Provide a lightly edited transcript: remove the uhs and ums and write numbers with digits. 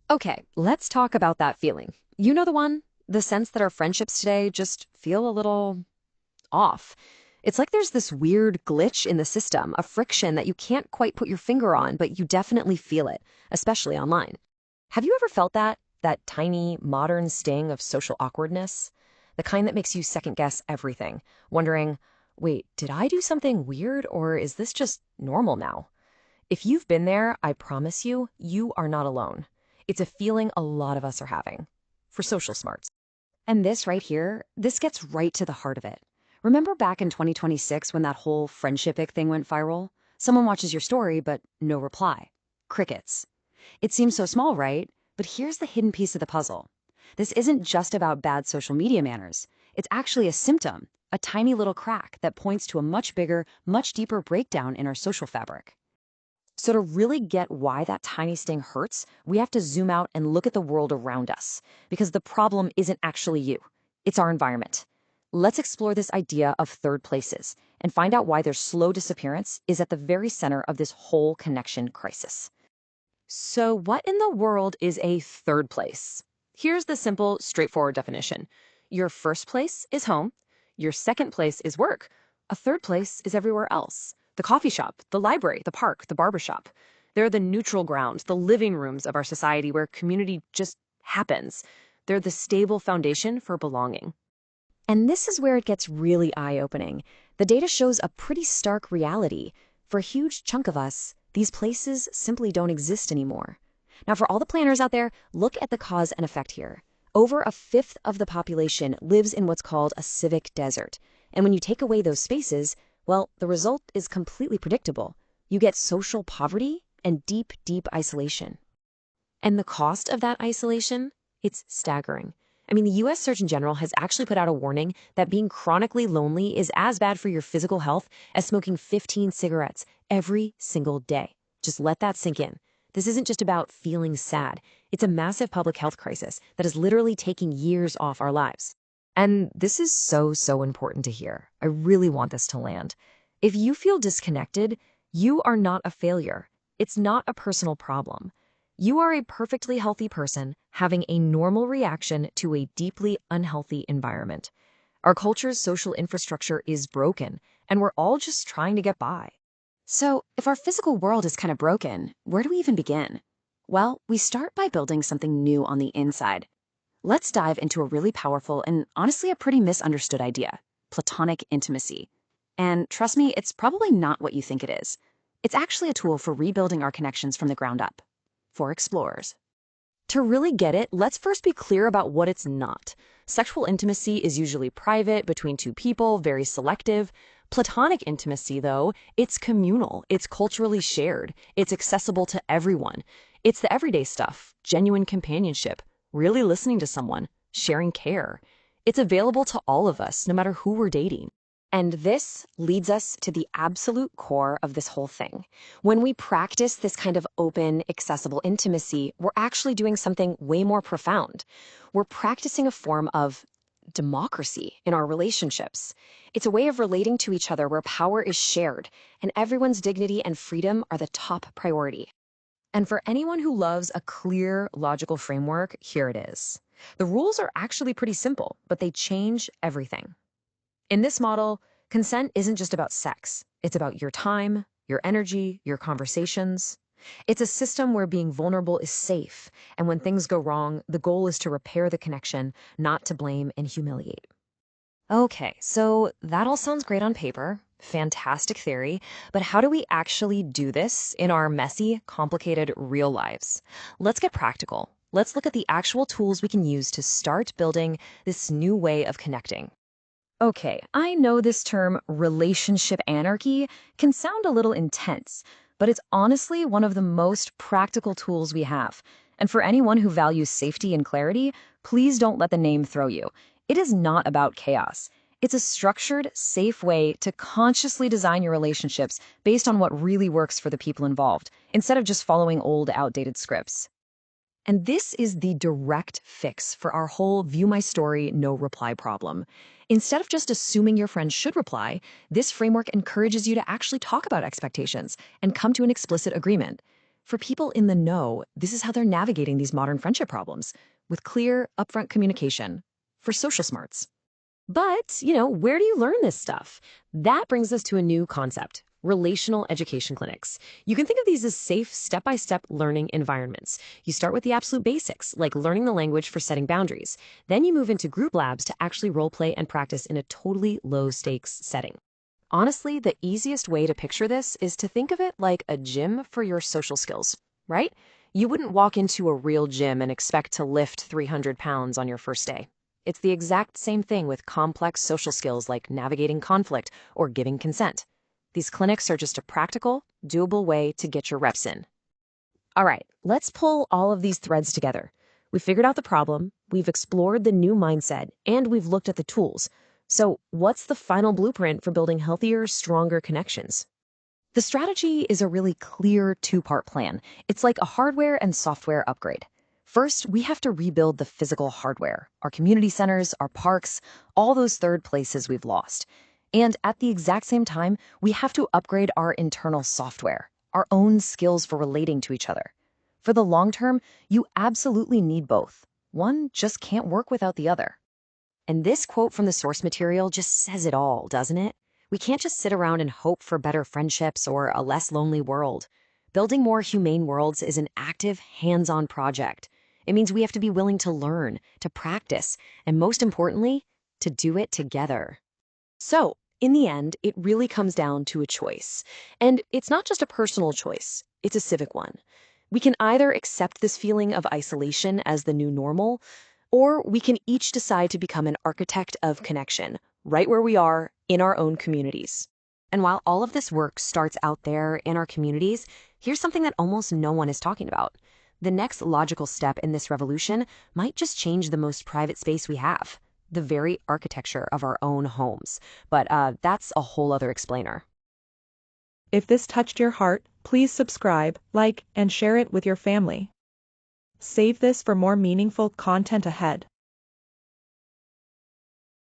Okay, let's talk about that feeling. You know the one? The sense that our friendships today just feel a little off. It's like there's this weird glitch in the system, a friction that you can't quite put your finger on, but you definitely feel it, especially online. Have you ever felt that? That tiny, modern sting of social awkwardness? The kind that makes you second guess everything, wondering, wait, did I do something weird or is this just normal now? If you've been there, I promise you, you are not alone. It's a feeling a lot of us are having for social smarts. And this right here, this gets right to the heart of it. Remember back in 2026 when that whole friendshipic thing went viral? Someone watches your story, but no reply. Crickets. It seems so small, right? But here's the hidden piece of the puzzle. This isn't just about bad social media manners. It's actually a symptom, a tiny little crack that points to a much bigger, much deeper breakdown in our social fabric. So, to really get why that tiny sting hurts, we have to zoom out and look at the world around us, because the problem isn't actually you, it's our environment. Let's explore this idea of third places and find out why their slow disappearance is at the very center of this whole connection crisis. So, what in the world is a third place? Here's the simple, straightforward definition. Your first place is home. Your second place is work. A third place is everywhere else. The coffee shop, the library, the park, the barber shop. They're the neutral ground, the living rooms of our society where community just happens. They're the stable foundation for belonging. And this is where it gets really eye-opening. The data shows a pretty stark reality. For a huge chunk of us, these places simply don't exist anymore. Now, for all the planners out there, look at the cause and effect here. Over a fifth of the population lives in what's called a civic desert. And when you take away those spaces, well, the result is completely predictable. You get social poverty and deep, deep isolation. And the cost of that isolation? It's staggering. I mean, the US Surgeon General has actually put out a warning that being chronically lonely is as bad for your physical health as smoking 15 cigarettes every single day. Just let that sink in. This isn't just about feeling sad. It's a massive public health crisis that is literally taking years off our lives. And this is so, so important to hear. I really want this to land. If you feel disconnected, you are not a failure. It's not a personal problem. You are a perfectly healthy person having a normal reaction to a deeply unhealthy environment. Our culture's social infrastructure is broken, and we're all just trying to get by. So, if our physical world is kind of broken, where do we even begin? Well, we start by building something new on the inside. Let's dive into a really powerful and honestly a pretty misunderstood idea: platonic intimacy. And trust me, it's probably not what you think it is. It's actually a tool for rebuilding our connections from the ground up. For explorers. To really get it, let's first be clear about what it's not. Sexual intimacy is usually private, between two people, very selective. Platonic intimacy, though, it's communal, it's culturally shared, it's accessible to everyone. It's the everyday stuff, genuine companionship, really listening to someone, sharing care. It's available to all of us, no matter who we're dating. And this leads us to the absolute core of this whole thing. When we practice this kind of open, accessible intimacy, we're actually doing something way more profound. We're practicing a form of democracy in our relationships. It's a way of relating to each other where power is shared and everyone's dignity and freedom are the top priority. And for anyone who loves a clear, logical framework, here it is. The rules are actually pretty simple, but they change everything. In this model, consent isn't just about sex. It's about your time, your energy, your conversations. It's a system where being vulnerable is safe, and when things go wrong, the goal is to repair the connection, not to blame and humiliate. Okay, so that all sounds great on paper. Fantastic theory. But how do we actually do this in our messy, complicated real lives? Let's get practical. Let's look at the actual tools we can use to start building this new way of connecting. Okay, I know this term relationship anarchy can sound a little intense, but it's honestly one of the most practical tools we have. And for anyone who values safety and clarity, please don't let the name throw you. It is not about chaos. It's a structured, safe way to consciously design your relationships based on what really works for the people involved, instead of just following old, outdated scripts. And this is the direct fix for our whole view my story, no reply problem. Instead of just assuming your friend should reply, this framework encourages you to actually talk about expectations and come to an explicit agreement. For people in the know, this is how they're navigating these modern friendship problems with clear, upfront communication for social smarts. But, where do you learn this stuff? That brings us to a new concept. Relational education clinics. You can think of these as safe, step-by-step learning environments. You start with the absolute basics, like learning the language for setting boundaries. Then you move into group labs to actually role play and practice in a totally low-stakes setting. Honestly, the easiest way to picture this is to think of it like a gym for your social skills, right? You wouldn't walk into a real gym and expect to lift 300 pounds on your first day. It's the exact same thing with complex social skills like navigating conflict or giving consent. These clinics are just a practical, doable way to get your reps in. All right, let's pull all of these threads together. We've figured out the problem, we've explored the new mindset, and we've looked at the tools. So, what's the final blueprint for building healthier, stronger connections? The strategy is a really clear two-part plan. It's like a hardware and software upgrade. First, we have to rebuild the physical hardware, our community centers, our parks, all those third places we've lost. And at the exact same time, we have to upgrade our internal software, our own skills for relating to each other. For the long term, you absolutely need both. One just can't work without the other. And this quote from the source material just says it all, doesn't it? We can't just sit around and hope for better friendships or a less lonely world. Building more humane worlds is an active, hands-on project. It means we have to be willing to learn, to practice, and most importantly, to do it together. So, in the end, it really comes down to a choice. And it's not just a personal choice, it's a civic one. We can either accept this feeling of isolation as the new normal, or we can each decide to become an architect of connection, right where we are in our own communities. And while all of this work starts out there in our communities, here's something that almost no one is talking about. The next logical step in this revolution might just change the most private space we have, the very architecture of our own homes. But that's a whole other explainer. If this touched your heart, please subscribe, like, and share it with your family. Save this for more meaningful content ahead.